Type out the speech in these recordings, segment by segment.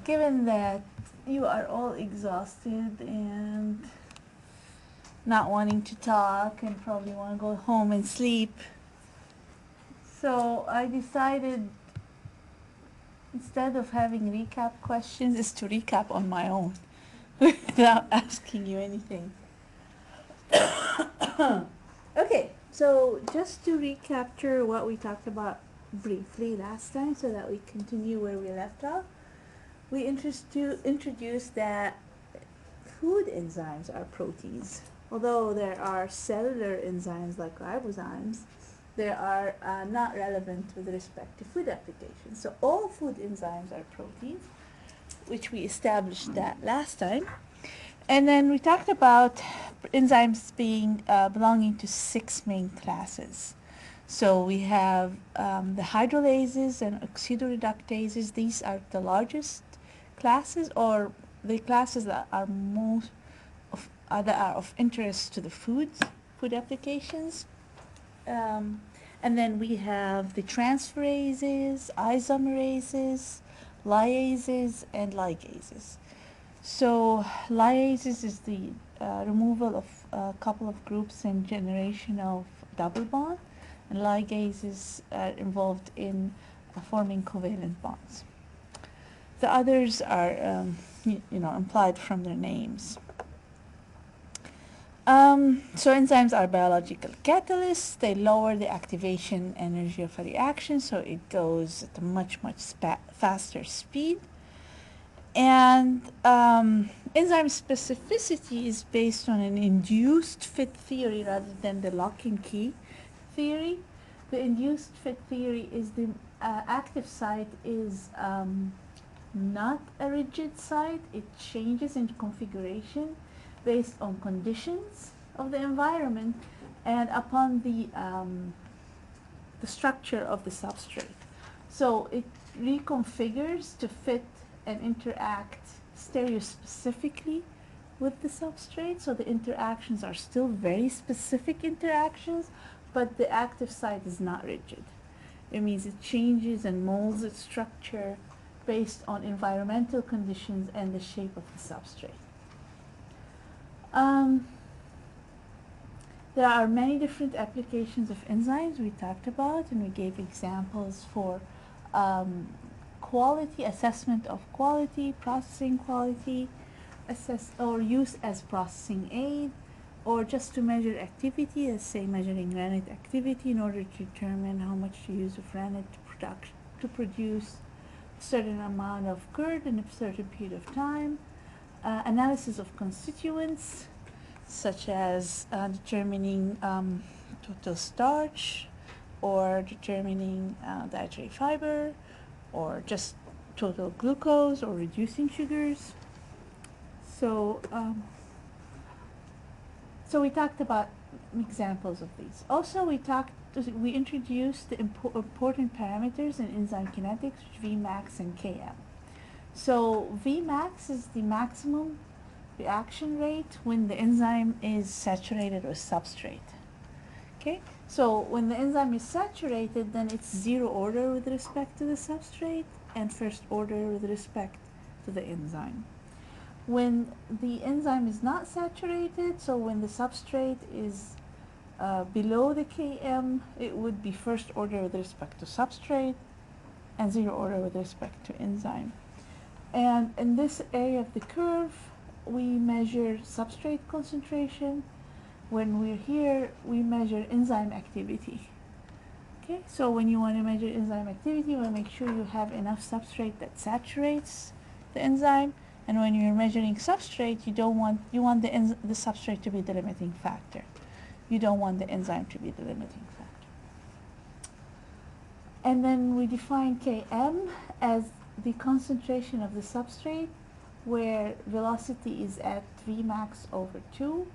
given that you are all exhausted and not wanting to talk and probably want to go home and sleep, so I decided instead of having recap questions is to recap on my own without asking you anything. Okay, so just to recapture what we talked about briefly last time so that we continue where we left off, we introduced that food enzymes are proteins. Although there are cellular enzymes like ribozymes, they are not relevant with respect to food applications. So all food enzymes are proteins, which we established that last time. And then we talked about enzymes being belonging to 6 main classes. So we have the hydrolases and oxidoreductases. These are the largest classes, or the classes that are most that are of interest to the food applications. And then we have the transferases, isomerases, lyases, and ligases. So lyases is the removal of a couple of groups and generation of double bond, and ligases are involved in forming covalent bonds. The others are implied from their names. So enzymes are biological catalysts. They lower the activation energy of a reaction, so it goes at a much faster speed. And enzyme specificity is based on an induced fit theory rather than the lock and key theory. The induced fit theory is the active site is not a rigid site. It changes in configuration based on conditions of the environment and upon the structure of the substrate. So it reconfigures to fit and interact stereospecifically with the substrate. So the interactions are still very specific interactions, but the active site is not rigid. It means it changes and molds its structure based on environmental conditions and the shape of the substrate. There are many different applications of enzymes we talked about, and we gave examples for quality, assessment of quality, processing quality, or use as processing aid, or just to measure activity, as say measuring rennet activity in order to determine how much to use of rennet to produce a certain amount of curd in a certain period of time. Analysis of constituents, such as determining total starch, or determining dietary fiber, or just total glucose, or reducing sugars. So we talked about examples of these. Also, we introduced the important parameters in enzyme kinetics, Vmax and Km. So Vmax is the maximum reaction rate when the enzyme is saturated with substrate. Okay, so when the enzyme is saturated, then it's zero order with respect to the substrate and first order with respect to the enzyme. When the enzyme is not saturated, so when the substrate is below the Km, it would be first order with respect to substrate and zero order with respect to enzyme. And in this area of the curve, we measure substrate concentration. When we're here, we measure enzyme activity. Okay, so when you want to measure enzyme activity, you want to make sure you have enough substrate that saturates the enzyme. And when you're measuring substrate, you want the substrate to be the limiting factor. You don't want the enzyme to be the limiting factor. And then we define Km as the concentration of the substrate, where velocity is at Vmax over 2,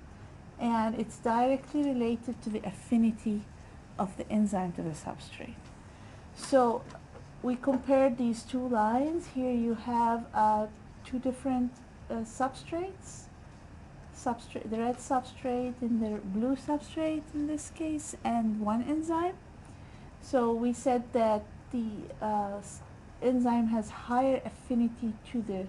and it's directly related to the affinity of the enzyme to the substrate. So we compared these two lines. Here you have two different substrates, the red substrate and the blue substrate in this case, and one enzyme. So we said that the enzyme has higher affinity to the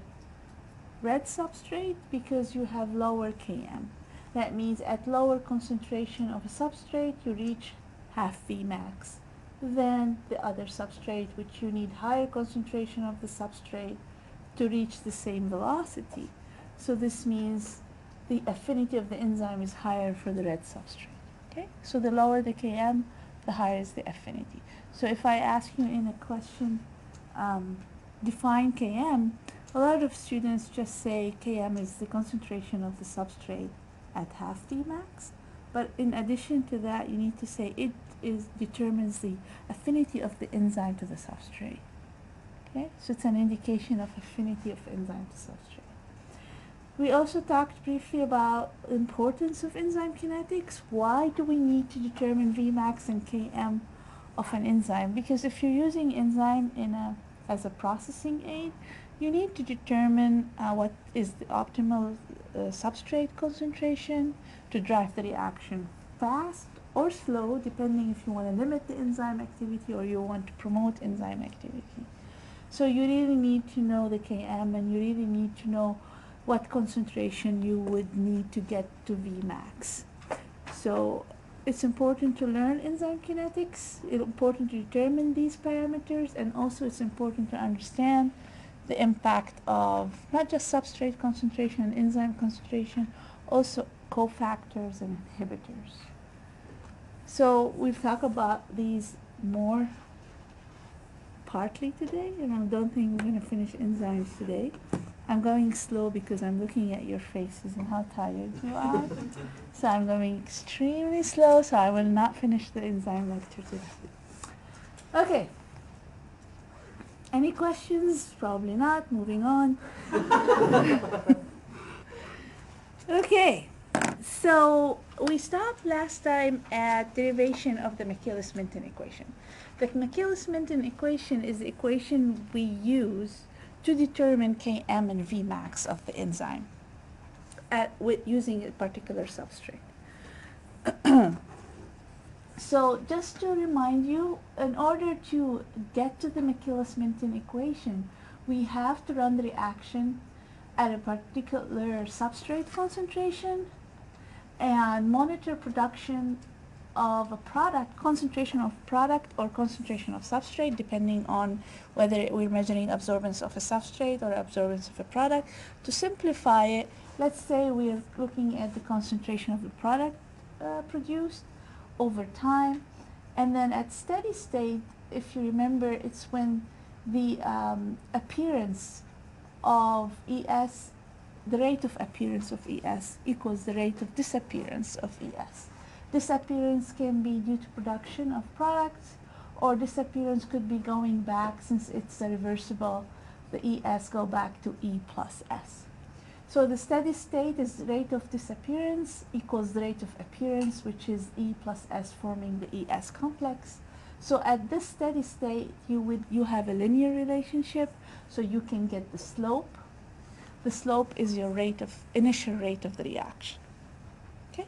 red substrate because you have lower Km. That means at lower concentration of a substrate, you reach half Vmax than the other substrate, which you need higher concentration of the substrate to reach the same velocity. So this means the affinity of the enzyme is higher for the red substrate. Okay? So the lower the Km, the higher is the affinity. So if I ask you in a question, define Km, a lot of students just say Km is the concentration of the substrate at half Tmax, but in addition to that, you need to say it determines the affinity of the enzyme to the substrate. Okay, so it's an indication of affinity of enzyme to substrate. We also talked briefly about the importance of enzyme kinetics. Why do we need to determine Vmax and Km of an enzyme? Because if you're using enzyme as a processing aid, you need to determine what is the optimal substrate concentration to drive the reaction fast or slow, depending if you want to limit the enzyme activity or you want to promote enzyme activity. So you really need to know the Km, and you really need to know what concentration you would need to get to Vmax. So it's important to learn enzyme kinetics. It's important to determine these parameters, and also it's important to understand the impact of not just substrate concentration and enzyme concentration, also cofactors and inhibitors. So we've talked about these more partly today, and I don't think we're going to finish enzymes today. I'm going slow because I'm looking at your faces and how tired you are. So I'm going extremely slow, so I will not finish the enzyme lecture today. Okay. Any questions? Probably not. Moving on. Okay. So we stopped last time at derivation of the Michaelis-Menten equation. The Michaelis-Menten equation is the equation we use to determine Km and Vmax of the enzyme using a particular substrate. So just to remind you, in order to get to the Michaelis-Menten equation, we have to run the reaction at a particular substrate concentration and monitor production of a product, concentration of product or concentration of substrate, depending on whether we're measuring absorbance of a substrate or absorbance of a product. To simplify it, let's say we're looking at the concentration of the product produced over time, and then at steady state, if you remember, it's when the appearance of ES, the rate of appearance of ES equals the rate of disappearance of ES. Disappearance can be due to production of products, or disappearance could be going back, since it's a reversible, the ES go back to E plus S. So the steady state is rate of disappearance equals the rate of appearance, which is E plus S, forming the ES complex. So at this steady state, you have a linear relationship, so you can get the slope. The slope is your initial rate of the reaction. Okay?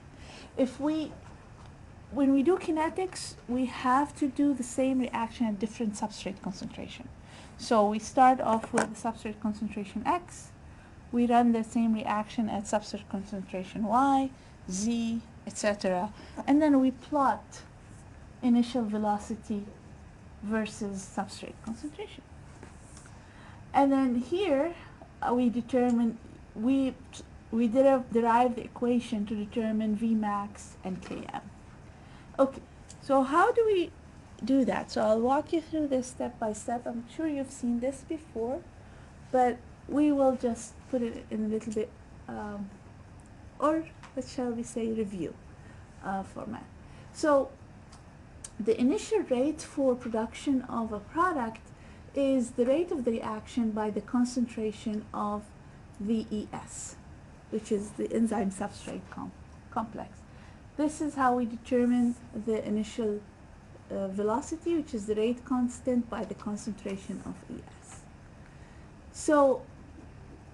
When we do kinetics, we have to do the same reaction at different substrate concentration. So we start off with the substrate concentration X. We run the same reaction at substrate concentration Y, Z, etc. And then we plot initial velocity versus substrate concentration. And then here we derive the equation to determine Vmax and Km. Okay, so how do we do that? So I'll walk you through this step by step. I'm sure you've seen this before, but we will just put it in a little bit, or what shall we say, review format. So the initial rate for production of a product is the rate of the reaction by the concentration of VES, which is the enzyme substrate complex. This is how we determine the initial velocity, which is the rate constant by the concentration of ES. So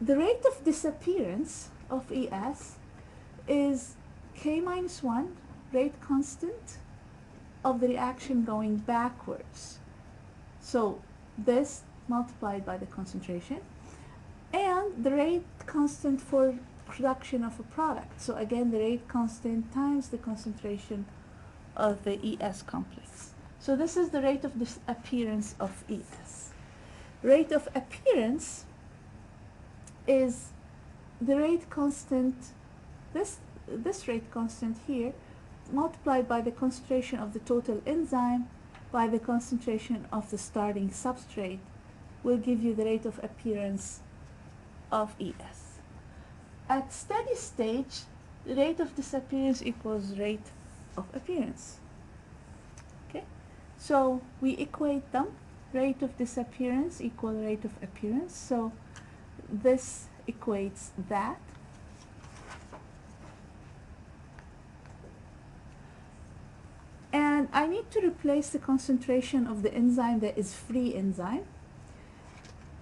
the rate of disappearance of ES is K minus 1, rate constant of the reaction going backwards. So this multiplied by the concentration, and the rate constant for production of a product. So again, the rate constant times the concentration of the ES complex. So this is the rate of disappearance of ES. Rate of appearance is the rate constant, this rate constant here, multiplied by the concentration of the total enzyme by the concentration of the starting substrate, will give you the rate of appearance of ES. At steady state, the rate of disappearance equals rate of appearance. Okay, so we equate them. Rate of disappearance equal rate of appearance. So this equates that. And I need to replace the concentration of the enzyme that is free enzyme.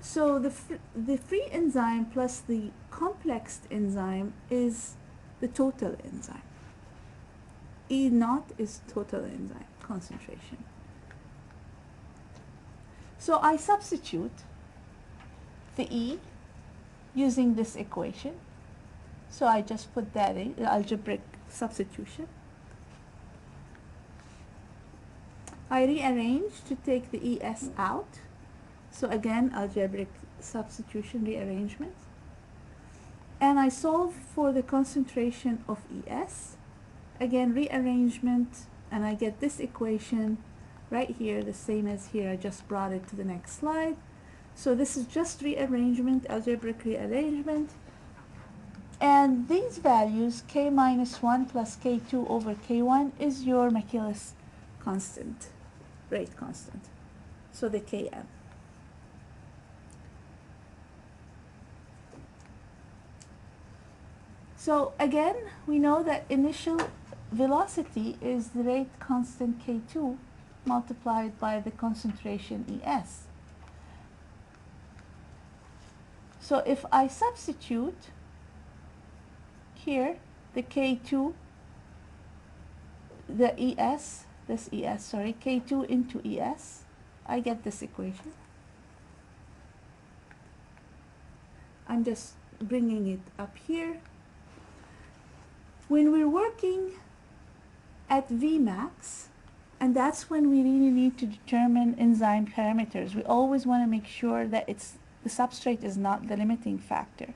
So the free enzyme plus the complex enzyme is the total enzyme. E naught is total enzyme concentration. So I substitute the E using this equation. So I just put that in, the algebraic substitution. I rearrange to take the ES out. So again, algebraic substitution, rearrangement. And I solve for the concentration of ES. Again, rearrangement, and I get this equation right here, the same as here. I just brought it to the next slide. So this is just rearrangement, algebraic rearrangement. And these values, k minus 1 plus k2 over k1, is your Michaelis constant, rate constant. So the km. So again, we know that initial velocity is the rate constant k2 multiplied by the concentration ES. So if I substitute here the k2, the ES, this ES, sorry, k2 into ES, I get this equation. I'm just bringing it up here. When we're working at Vmax, and that's when we really need to determine enzyme parameters, we always want to make sure that the substrate is not the limiting factor.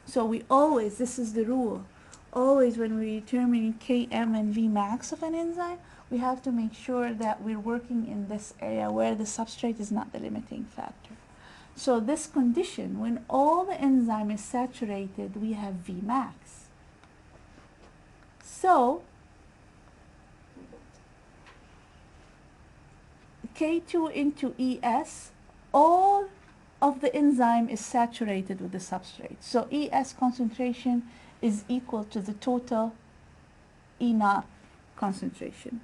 So we always, this is the rule, always when we're determining Km and Vmax of an enzyme, we have to make sure that we're working in this area where the substrate is not the limiting factor. So this condition, when all the enzyme is saturated, we have Vmax. So K2 into ES, all of the enzyme is saturated with the substrate. So ES concentration is equal to the total E naught concentration.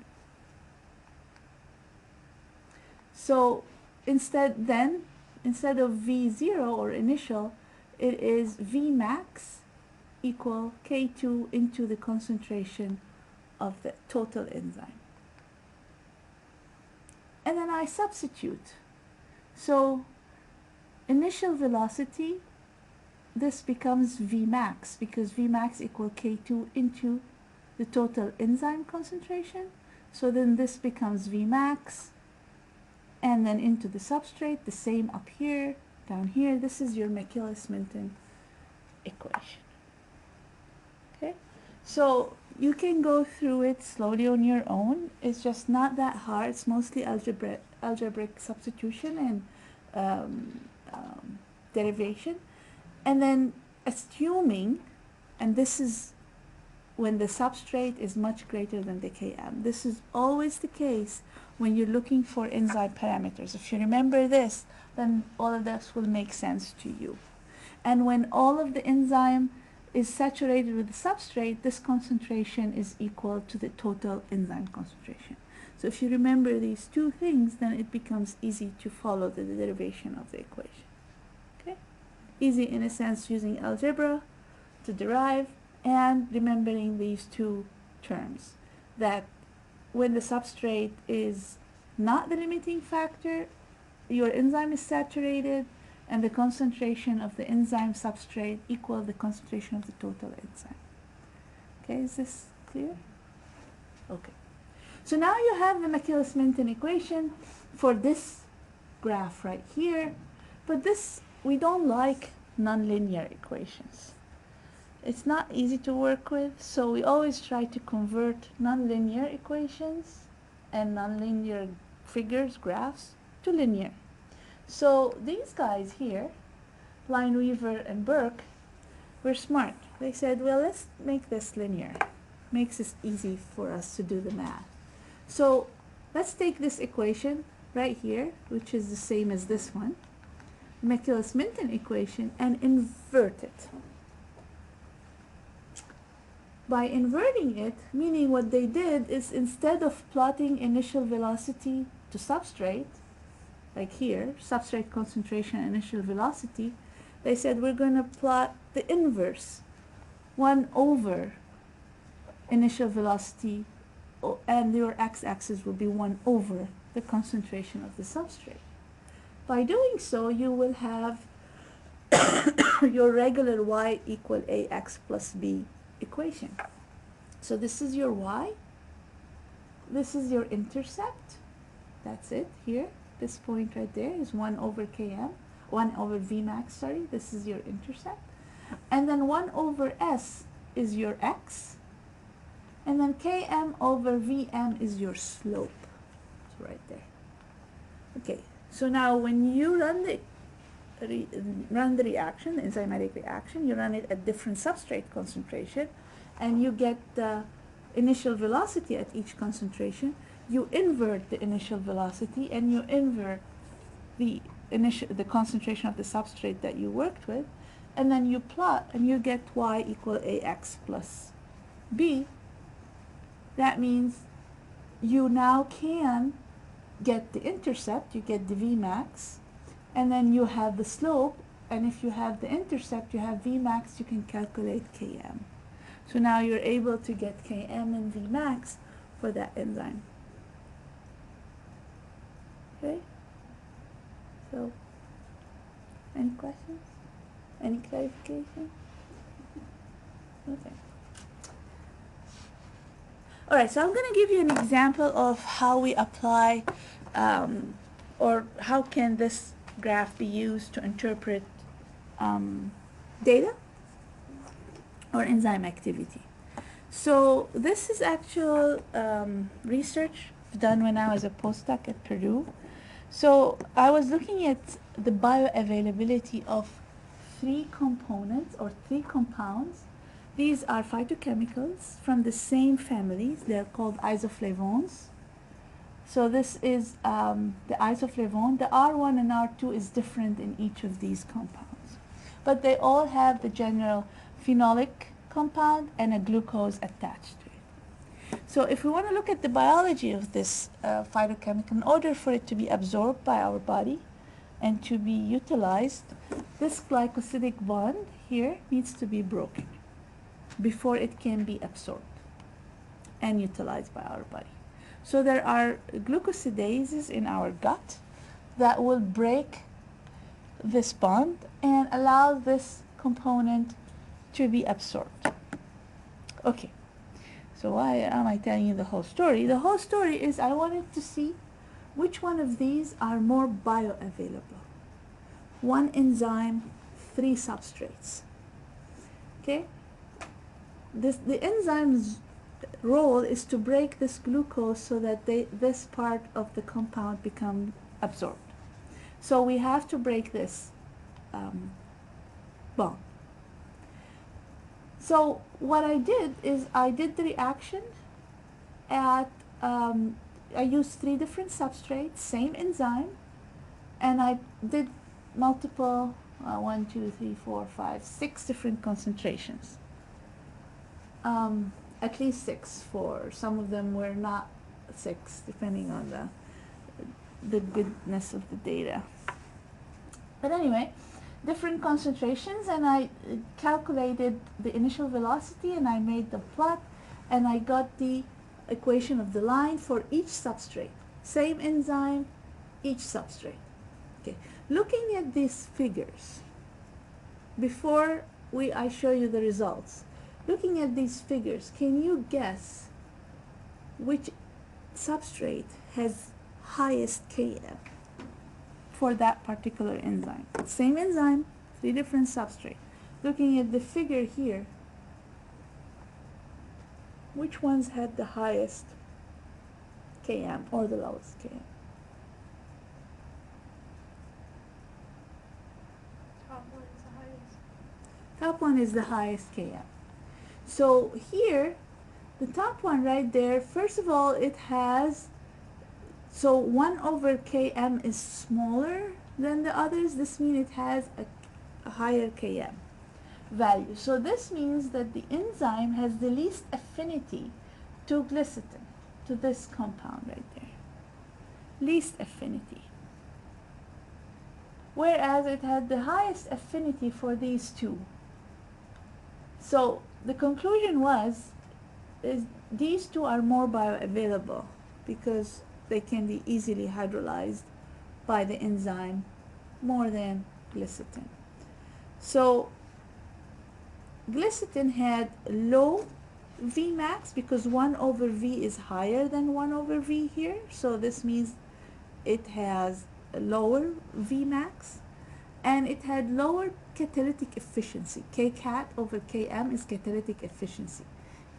So instead of V0 or initial, it is Vmax equal K2 into the concentration of the total enzyme. And then I substitute. So initial velocity, this becomes Vmax because Vmax equal K2 into the total enzyme concentration. So then this becomes Vmax, and then into the substrate, the same up here, down here. This is your Michaelis-Menten equation. Okay, so you can go through it slowly on your own. It's just not that hard. It's mostly algebraic substitution and derivation. And then assuming, and this is when the substrate is much greater than the Km. This is always the case when you're looking for enzyme parameters. If you remember this, then all of this will make sense to you. And when all of the enzyme is saturated with the substrate, this concentration is equal to the total enzyme concentration. So if you remember these two things, then it becomes easy to follow the derivation of the equation. Okay? Easy in a sense using algebra to derive and remembering these two terms, that when the substrate is not the limiting factor, your enzyme is saturated, and the concentration of the enzyme substrate equal the concentration of the total enzyme. Okay, is this clear? Okay. So now you have the Michaelis-Menten equation for this graph right here, but this, we don't like nonlinear equations. It's not easy to work with, so we always try to convert nonlinear equations and nonlinear figures, graphs, to linear. So these guys here, Lineweaver and Burk, were smart. They said, well, let's make this linear. Makes it easy for us to do the math. So let's take this equation right here, which is the same as this one, Michaelis-Menten equation, and invert it. By inverting it, meaning what they did is instead of plotting initial velocity to substrate, like here, substrate concentration, initial velocity, they said we're going to plot the inverse, 1 over initial velocity, and your x-axis will be 1 over the concentration of the substrate. By doing so, you will have your regular y equal ax plus b equation. So this is your y, this is your intercept, that's it here, this point right there is 1 over km, 1 over vmax, sorry, this is your intercept, and then 1 over s is your x, and then km over vm is your slope. So right there. Okay, so now when you run the reaction, the enzymatic reaction, you run it at different substrate concentration, and you get the initial velocity at each concentration. You invert the initial velocity, and you invert the concentration of the substrate that you worked with, and then you plot, and you get y equal ax plus b. That means you now can get the intercept, you get the Vmax, and then you have the slope, and if you have the intercept, you have Vmax, you can calculate Km. So now you're able to get Km and Vmax for that enzyme. Okay? So, any questions? Any clarification? Okay. Alright, so I'm going to give you an example of how we apply or how can this graph be used to interpret data or enzyme activity. So this is actual research done when I was a postdoc at Purdue. So I was looking at the bioavailability of 3 components or 3 compounds. These are phytochemicals from the same families. They're called isoflavones. So this is the isoflavone. The R1 and R2 is different in each of these compounds. But they all have the general phenolic compound and a glucose attached to it. So if we want to look at the biology of this phytochemical, in order for it to be absorbed by our body and to be utilized, this glycosidic bond here needs to be broken before it can be absorbed and utilized by our body. So there are glucosidases in our gut that will break this bond and allow this component to be absorbed. Okay, so why am I telling you the whole story? The whole story is I wanted to see which one of these are more bioavailable. 1 enzyme, 3 substrates. Okay? The enzyme's role is to break this glucose so that this part of the compound become absorbed. So we have to break this bond. So what I did is I did the reaction at, I used 3 different substrates, same enzyme, and I did multiple, 1, 2, 3, 4, 5, 6 different concentrations. At least 6 for some of them were not 6, depending on the goodness of the data. But anyway, different concentrations, and I calculated the initial velocity, and I made the plot, and I got the equation of the line for each substrate. Same enzyme, each substrate. Okay, looking at these figures, before I show you the results, looking at these figures, can you guess which substrate has highest Km for that particular enzyme? Same enzyme, 3 different substrates. Looking at the figure here, which ones had the highest Km or the lowest Km? Top one is the highest. Top one is the highest Km. So here, the top one right there, first of all, it has, so 1 over Km is smaller than the others. This means it has a higher Km value. So this means that the enzyme has the least affinity to glycitin, to this compound right there. Least affinity. Whereas it had the highest affinity for these two. So the conclusion was is these two are more bioavailable because they can be easily hydrolyzed by the enzyme more than glycitin. So glycitin had low Vmax because 1 over V is higher than 1 over V here. So this means it has a lower Vmax, and it had lower catalytic efficiency. Kcat over Km is catalytic efficiency.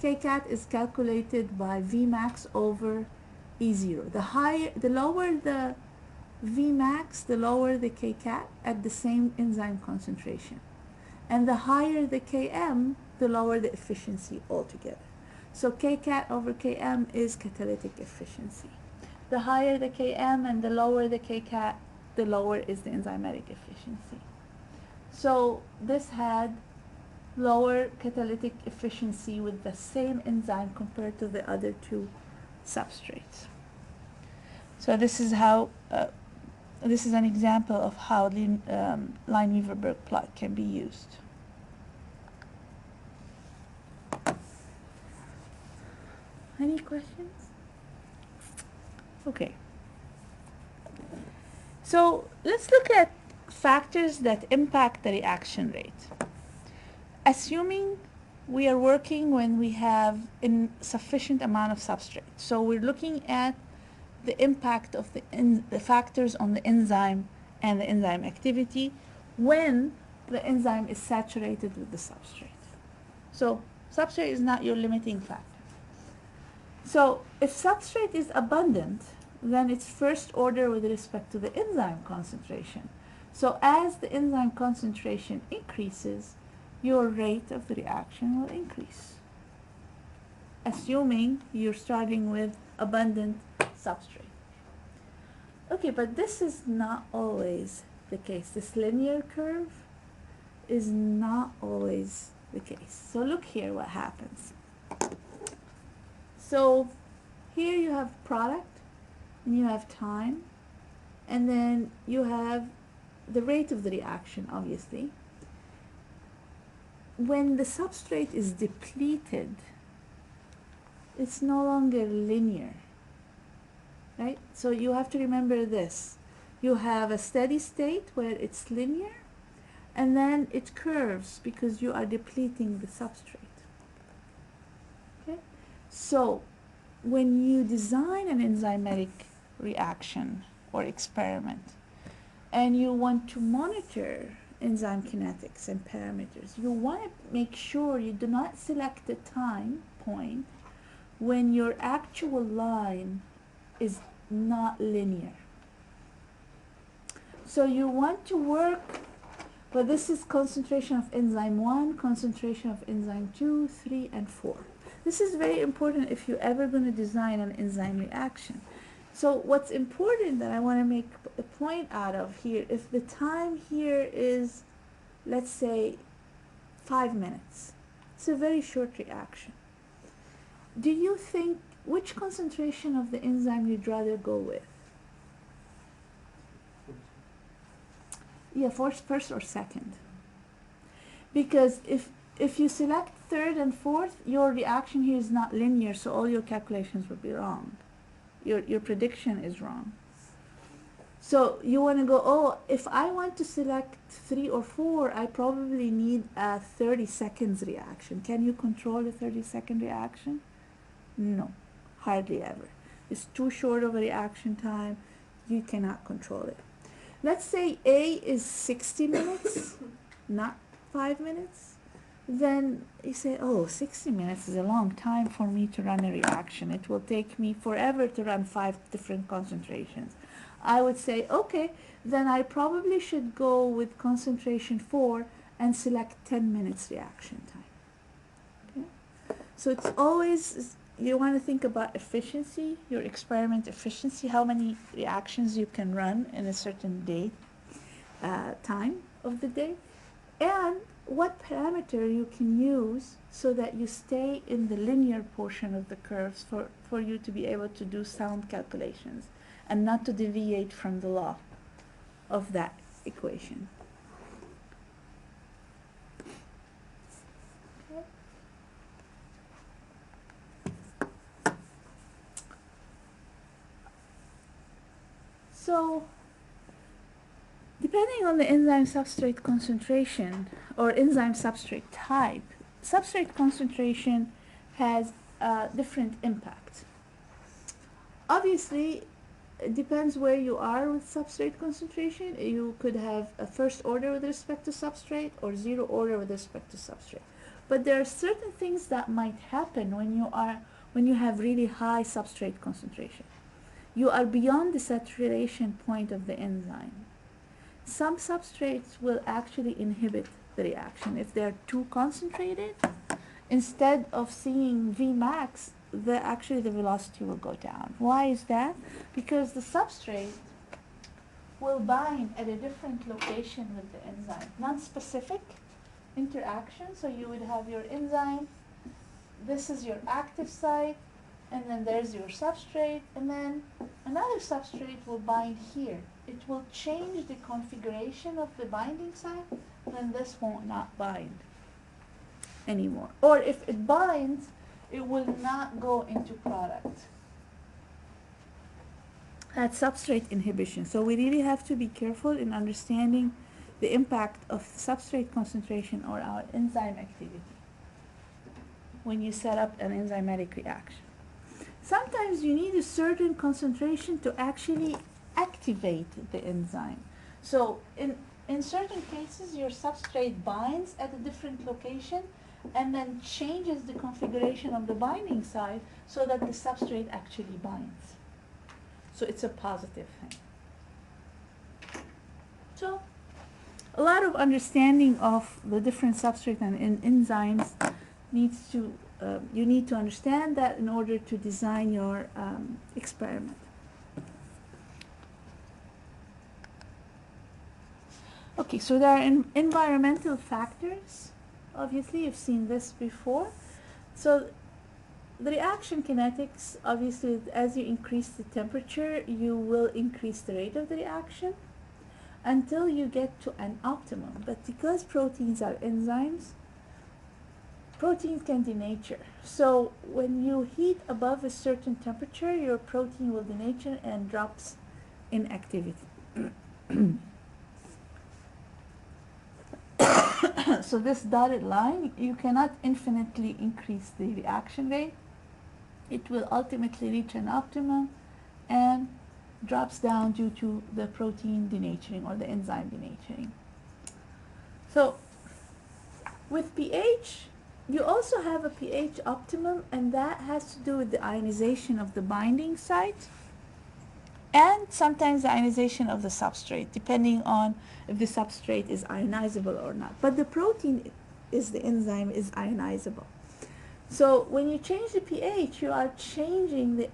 Kcat is calculated by Vmax over E0. The lower the Vmax, the lower the Kcat at the same enzyme concentration. And the higher the Km, the lower the efficiency altogether. So Kcat over Km is catalytic efficiency. The higher the Km and the lower the Kcat, the lower is the enzymatic efficiency. So this had lower catalytic efficiency with the same enzyme compared to the other two substrates. So this is how this is an example of how Lineweaver Burk plot can be used. Any questions? Okay. So let's look at factors that impact the reaction rate. Assuming we are working when we have insufficient amount of substrate. So we're looking at the impact of the factors on the enzyme and the enzyme activity when the enzyme is saturated with the substrate. So substrate is not your limiting factor. So if substrate is abundant, then it's first order with respect to the enzyme concentration. So as the enzyme concentration increases, your rate of the reaction will increase, assuming you're starting with abundant substrate. Okay, but this is not always the case. This linear curve is not always the case. So look here what happens. So here you have product, and you have time, and then you have the rate of the reaction, obviously. When the substrate is depleted, it's no longer linear, right? So you have to remember this. You have a steady state where it's linear, and then it curves because you are depleting the substrate. Okay? So when you design an enzymatic reaction or experiment, and you want to monitor enzyme kinetics and parameters, you want to make sure you do not select the time point when your actual line is not linear. So you want to work, well, this is concentration of enzyme 1, concentration of enzyme 2, 3, and 4. This is very important if you're ever going to design an enzyme reaction. So what's important that I want to make a point out of here, if the time here is, let's say, 5 minutes, it's a very short reaction. Do you think which concentration of the enzyme you'd rather go with? Yeah, first or second. Because if you select third and fourth, your reaction here is not linear, so all your calculations would be wrong. Your prediction is wrong. So you want to go, oh, if I want to select 3 or 4, I probably need a 30 seconds reaction. Can you control a 30-second reaction? No, hardly ever. It's too short of a reaction time. You cannot control it. Let's say A is 60 minutes, not 5 minutes. Then you say, oh, 60 minutes is a long time for me to run a reaction. It will take me forever to run 5 different concentrations. I would say, okay, then I probably should go with concentration 4 and select 10 minutes reaction time. Okay? So it's always, you want to think about efficiency, your experiment efficiency, how many reactions you can run in a certain day, time of the day, and what parameter you can use so that you stay in the linear portion of the curves for you to be able to do sound calculations and not to deviate from the law of that equation. Okay. So, depending on the enzyme substrate concentration or enzyme substrate type, substrate concentration has different impact. Obviously, it depends where you are with substrate concentration. You could have a first order with respect to substrate or zero order with respect to substrate. But there are certain things that might happen when you have really high substrate concentration. You are beyond the saturation point of the enzyme. Some substrates will actually inhibit the reaction if they're too concentrated. Instead of seeing Vmax, actually the velocity will go down. Why is that? Because the substrate will bind at a different location with the enzyme, non-specific interaction. So you would have your enzyme, this is your active site, and then there's your substrate, and then another substrate will bind here. It will change the configuration of the binding site, then this won't not bind anymore. Or if it binds, it will not go into product. That's substrate inhibition. So we really have to be careful in understanding the impact of substrate concentration or our enzyme activity when you set up an enzymatic reaction. Sometimes you need a certain concentration to actually activate the enzyme. So in certain cases, your substrate binds at a different location and then changes the configuration of the binding site so that the substrate actually binds. So it's a positive thing. So a lot of understanding of the different substrate and enzymes needs to, you need to understand that in order to design your experiment. Okay, so there are environmental factors. Obviously, you've seen this before. So the reaction kinetics, obviously, as you increase the temperature, you will increase the rate of the reaction until you get to an optimum. But because proteins are enzymes, proteins can denature. So when you heat above a certain temperature, your protein will denature and drops in activity. So this dotted line, you cannot infinitely increase the reaction rate. It will ultimately reach an optimum and drops down due to the protein denaturing or the enzyme denaturing. So with pH, you also have a pH optimum, and that has to do with the ionization of the binding site and sometimes the ionization of the substrate, depending on if the substrate is ionizable or not. But the protein is the enzyme is ionizable. So when you change the pH, you are changing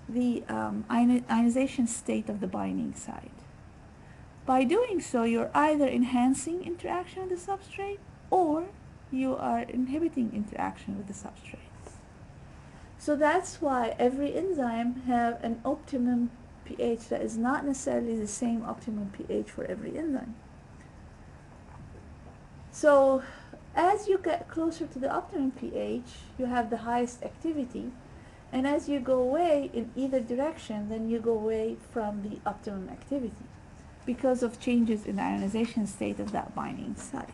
the ionization state of the binding site. By doing so, you're either enhancing interaction with the substrate or you are inhibiting interaction with the substrate. So that's why every enzyme have an optimum pH that is not necessarily the same optimum pH for every enzyme. So as you get closer to the optimum pH, you have the highest activity, And as you go away in either direction, then you go away from the optimum activity because of changes in the ionization state of that binding site.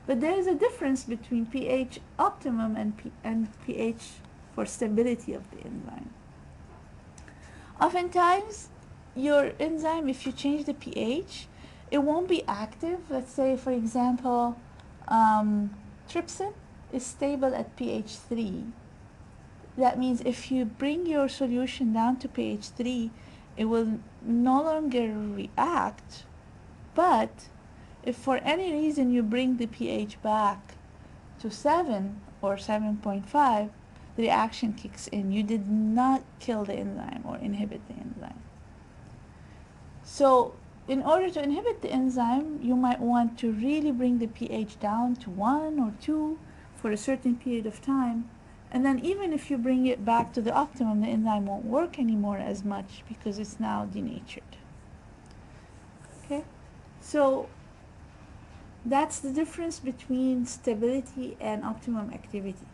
But there is a difference between pH optimum and pH for stability of the enzyme. Oftentimes, your enzyme, if you change the pH, it won't be active. Let's say, for example, trypsin is stable at pH 3. That means if you bring your solution down to pH 3, it will no longer react. But if for any reason you bring the pH back to 7 or 7.5, the reaction kicks in. You did not kill the enzyme or inhibit the enzyme. So in order to inhibit the enzyme, you might want to really bring the pH down to 1 or 2 for a certain period of time. And then even if you bring it back to the optimum, the enzyme won't work anymore as much because it's now denatured. Okay? So that's the difference between stability and optimum activity.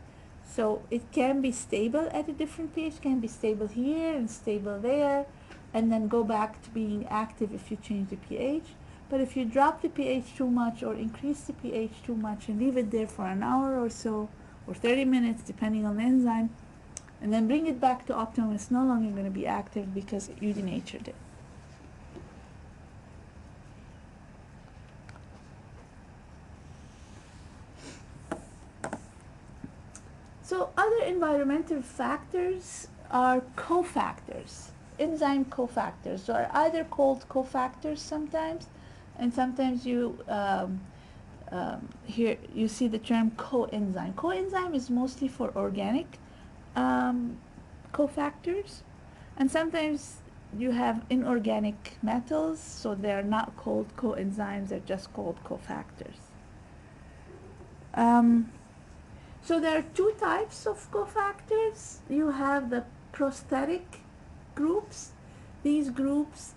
So it can be stable at a different pH, can be stable here and stable there, and then go back to being active if you change the pH. But if you drop the pH too much or increase the pH too much and leave it there for an hour or so, or 30 minutes depending on the enzyme, and then bring it back to optimum, it's no longer going to be active because you denatured it. So other environmental factors are cofactors, enzyme cofactors. So are either called cofactors sometimes, and sometimes you here you see the term coenzyme. Coenzyme is mostly for organic cofactors, and sometimes you have inorganic metals, so they're not called coenzymes, they're just called cofactors. So there are two types of cofactors. You have the prosthetic groups. These groups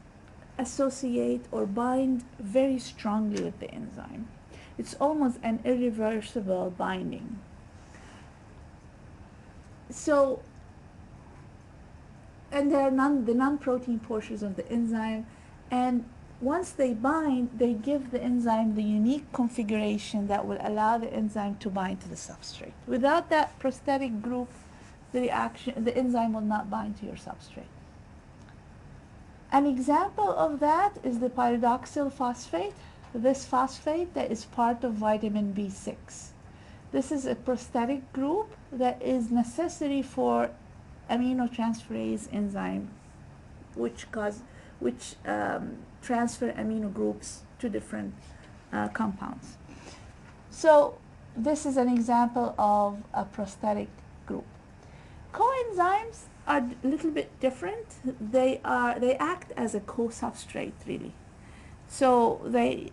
associate or bind very strongly with the enzyme. It's almost an irreversible binding. So, and they're the non-protein portions of the enzyme, and once they bind, they give the enzyme the unique configuration that will allow the enzyme to bind to the substrate. Without that prosthetic group, the enzyme will not bind to your substrate. An example of that is the pyridoxal phosphate. This phosphate that is part of vitamin B6. This is a prosthetic group that is necessary for aminotransferase enzyme, which transfer amino groups to different compounds. So this is an example of a prosthetic group. Coenzymes are a little bit different. They act as a co-substrate really. So they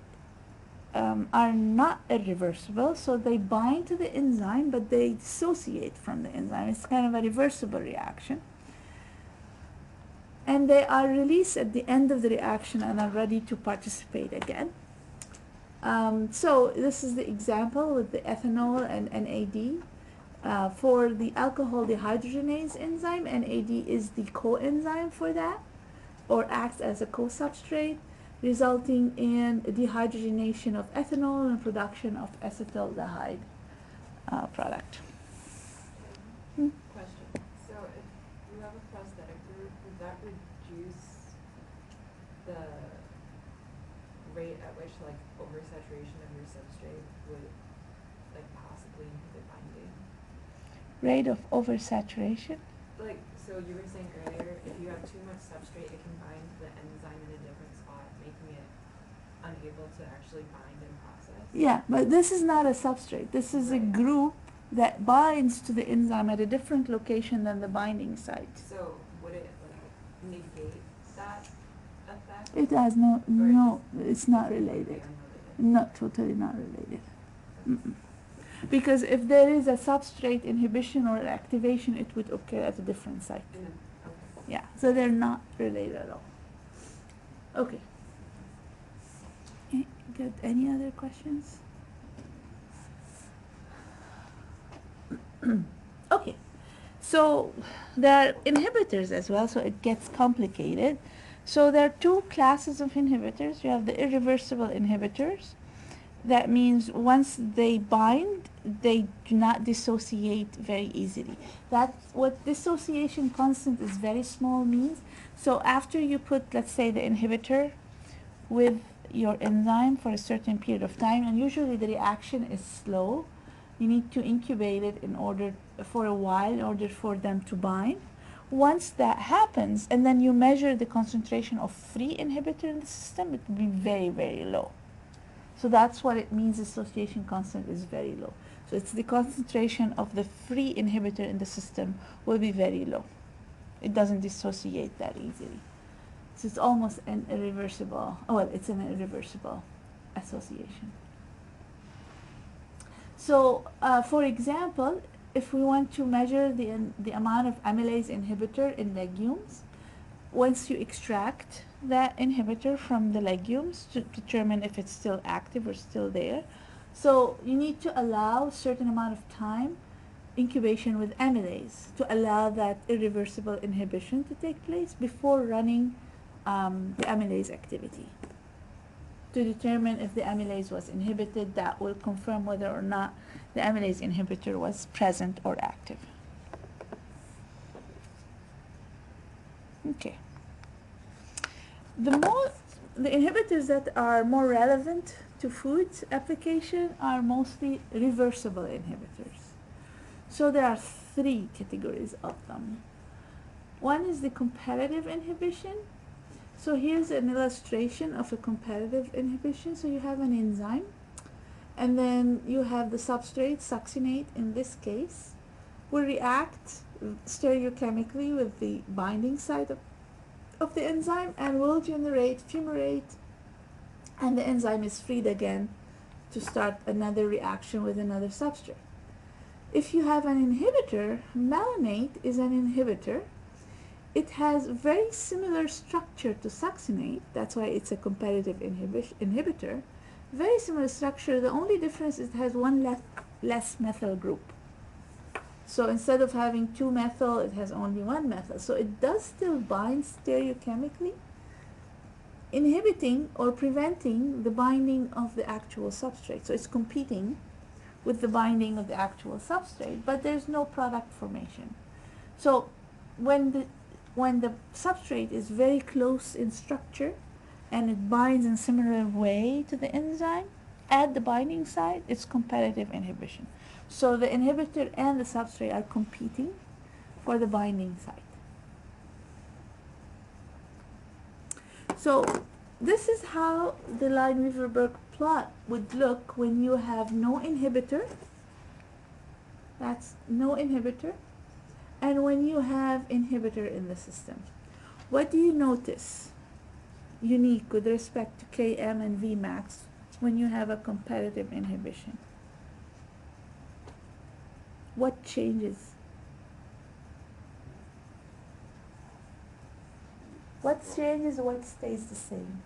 are not irreversible, so they bind to the enzyme, but they dissociate from the enzyme. It's kind of a reversible reaction. And they are released at the end of the reaction and are ready to participate again. So this is the example with the ethanol and NAD. For the alcohol dehydrogenase enzyme, NAD is the coenzyme for that, or acts as a co-substrate, resulting in dehydrogenation of ethanol and production of acetaldehyde product. Question. So if you have a prosthetic group, would that reduce the rate at which like oversaturation of your substrate would like possibly inhibit binding? Rate of oversaturation? Like, so you were saying earlier, if you have too much substrate, it can bind the enzyme in a different spot, making it unable to actually bind and process. Yeah, but this is not a substrate. This is a group that binds to the enzyme at a different location than the binding site. So would it like negate that effect? It has no, it's not related. Not totally not related. Mm-mm. Because if there is a substrate inhibition or activation, it would occur at a different site. Okay. Yeah, so they're not related at all. Okay. Got any other questions? Okay. So there are inhibitors as well, so it gets complicated. So there are two classes of inhibitors. You have the irreversible inhibitors. That means once they bind, they do not dissociate very easily. That's what dissociation constant is very small means. So after you put, let's say, the inhibitor with your enzyme for a certain period of time, and usually the reaction is slow, you need to incubate it in order for a while in order for them to bind. Once that happens, and then you measure the concentration of free inhibitor in the system, it will be very, very low. So that's what it means dissociation constant is very low. So it's the concentration of the free inhibitor in the system will be very low. It doesn't dissociate that easily. So it's almost an irreversible, well, it's an irreversible association. So, for example, if we want to measure the amount of amylase inhibitor in legumes, once you extract that inhibitor from the legumes to determine if it's still active or still there, so you need to allow a certain amount of time incubation with amylase to allow that irreversible inhibition to take place before running the amylase activity. To determine if the amylase was inhibited, that will confirm whether or not the amylase inhibitor was present or active. Okay. The inhibitors that are more relevant to food application are mostly reversible inhibitors. So there are three categories of them. One is the competitive inhibition. So here's an illustration of a competitive inhibition. So you have an enzyme, and then you have the substrate, succinate in this case, will react stereochemically with the binding site of the enzyme and will generate fumarate, and the enzyme is freed again to start another reaction with another substrate. If you have an inhibitor, melanate is an inhibitor. It has very similar structure to succinate, that's why it's a competitive inhibitor. Very similar structure, the only difference is it has one less methyl group. So instead of having two methyl, it has only one methyl. So it does still bind stereochemically, inhibiting or preventing the binding of the actual substrate. So it's competing with the binding of the actual substrate, but there's no product formation. So when the substrate is very close in structure and it binds in similar way to the enzyme at the binding site, it's competitive inhibition. So the inhibitor and the substrate are competing for the binding site. So this is how the Lineweaver-Burk plot would look when you have no inhibitor. That's no inhibitor. And when you have inhibitor in the system. What do you notice unique with respect to Km and Vmax when you have a competitive inhibition? What changes? What changes, what stays the same?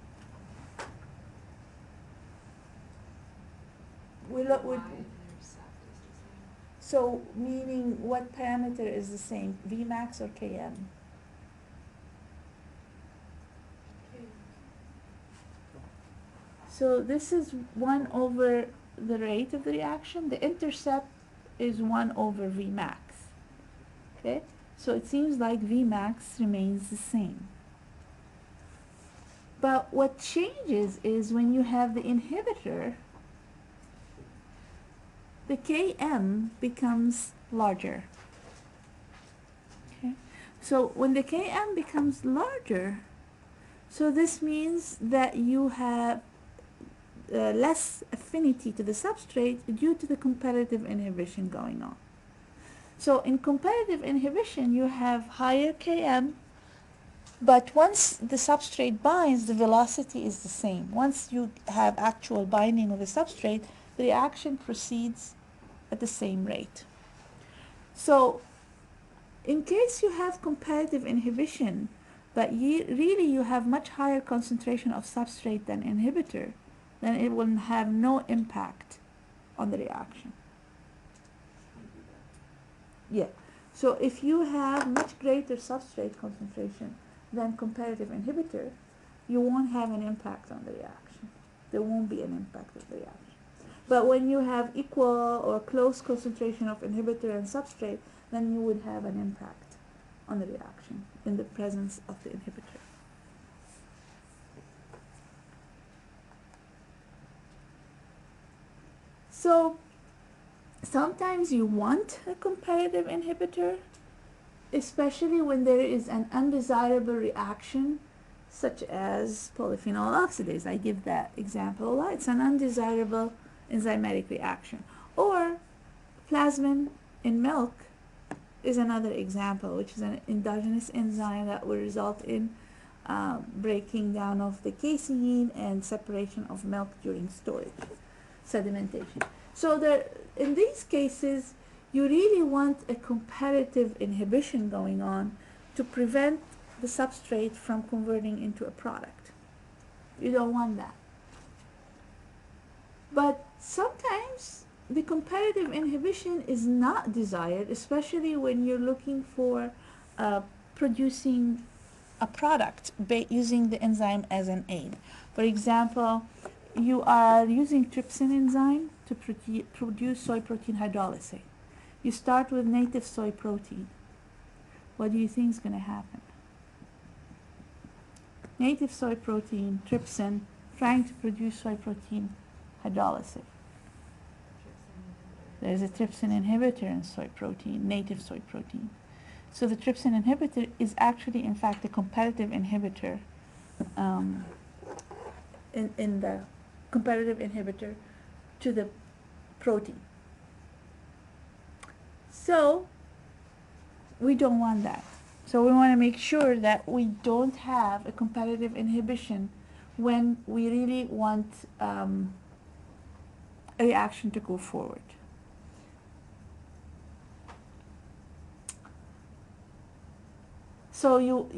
So meaning what parameter is the same, Vmax or Km? So this is 1 over the rate of the reaction. The intercept is 1 over Vmax. Okay? So it seems like Vmax remains the same. But what changes is when you have the inhibitor, the Km becomes larger. Okay? So when the Km becomes larger, so this means that you have less affinity to the substrate due to the competitive inhibition going on. So in competitive inhibition, you have higher Km, but once the substrate binds, the velocity is the same. Once you have actual binding of the substrate, the reaction proceeds at the same rate. So in case you have competitive inhibition, but really you have much higher concentration of substrate than inhibitor, then it will have no impact on the reaction. Yeah. So if you have much greater substrate concentration than competitive inhibitor, you won't have an impact on the reaction. There won't be an impact of the reaction. But when you have equal or close concentration of inhibitor and substrate, then you would have an impact on the reaction in the presence of the inhibitor. So sometimes you want a competitive inhibitor, especially when there is an undesirable reaction such as polyphenol oxidase. I give that example a lot. It's an undesirable enzymatic reaction. Or plasmin in milk is another example, which is an endogenous enzyme that will result in breaking down of the casein and separation of milk during storage, sedimentation. So there, in these cases, you really want a competitive inhibition going on to prevent the substrate from converting into a product. You don't want that. But sometimes the competitive inhibition is not desired, especially when you're looking for producing a product using the enzyme as an aid. For example, you are using trypsin enzyme to produce soy protein hydrolysate. You start with native soy protein. What do you think is going to happen? Native soy protein, trypsin, trying to produce soy protein hydrolysate. There's a trypsin inhibitor in soy protein, native soy protein. So the trypsin inhibitor is actually, in fact, a competitive inhibitor in the competitive inhibitor to the protein. So we don't want that. So we want to make sure that we don't have a competitive inhibition when we really want a reaction to go forward. So you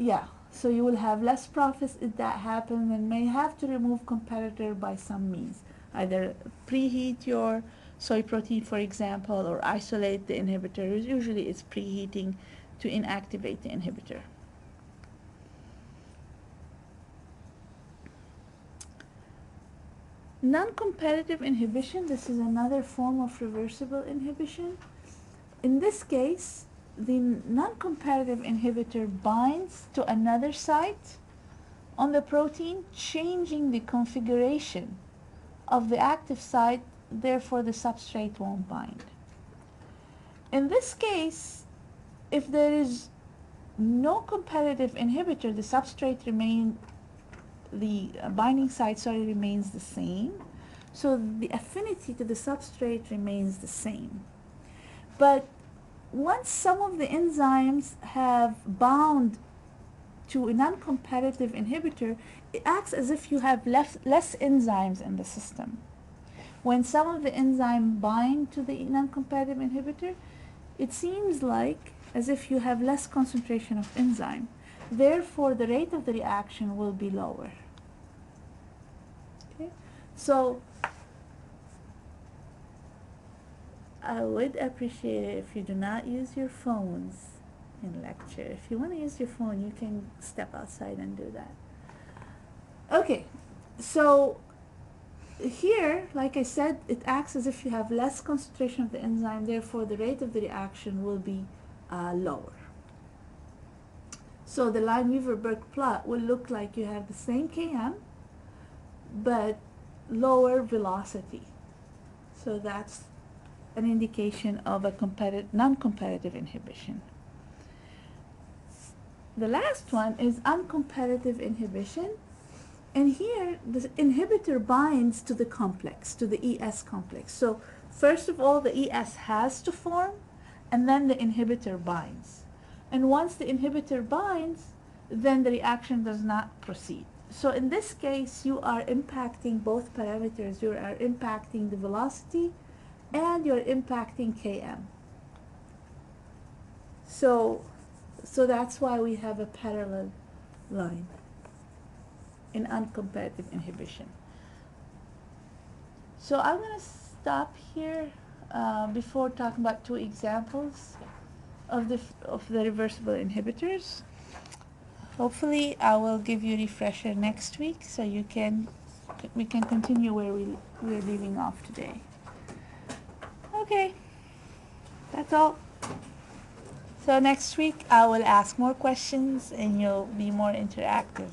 will have less profits if that happens, and may have to remove competitor by some means. Either preheat your soy protein, for example, or isolate the inhibitor. Usually it's preheating to inactivate the inhibitor. Non-competitive inhibition, this is another form of reversible inhibition. In this case, the non-competitive inhibitor binds to another site on the protein, changing the configuration of the active site, therefore the substrate won't bind. In this case, if there is no competitive inhibitor, the substrate the binding site remains the same. So the affinity to the substrate remains the same. But once some of the enzymes have bound to a non-competitive inhibitor, it acts as if you have less enzymes in the system. When some of the enzymes bind to the non-competitive inhibitor, it seems like as if you have less concentration of enzyme. Therefore, the rate of the reaction will be lower. Okay? So I would appreciate it if you do not use your phones in lecture. If you want to use your phone, you can step outside and do that. Okay, so here, like I said, it acts as if you have less concentration of the enzyme, therefore the rate of the reaction will be lower. So the Lineweaver-Burk plot will look like you have the same Km, but lower velocity. So that's an indication of a non-competitive inhibition. The last one is uncompetitive inhibition. And here, the inhibitor binds to the complex, to the ES complex. So first of all, the ES has to form, and then the inhibitor binds. And once the inhibitor binds, then the reaction does not proceed. So in this case, you are impacting both parameters. You are impacting the velocity, and you're impacting Km. So that's why we have a parallel line in uncompetitive inhibition. So I'm going to stop here before talking about two examples of the reversible inhibitors. Hopefully, I will give you a refresher next week so we can continue where we're leaving off today. Okay, that's all. So next week I will ask more questions and you'll be more interactive.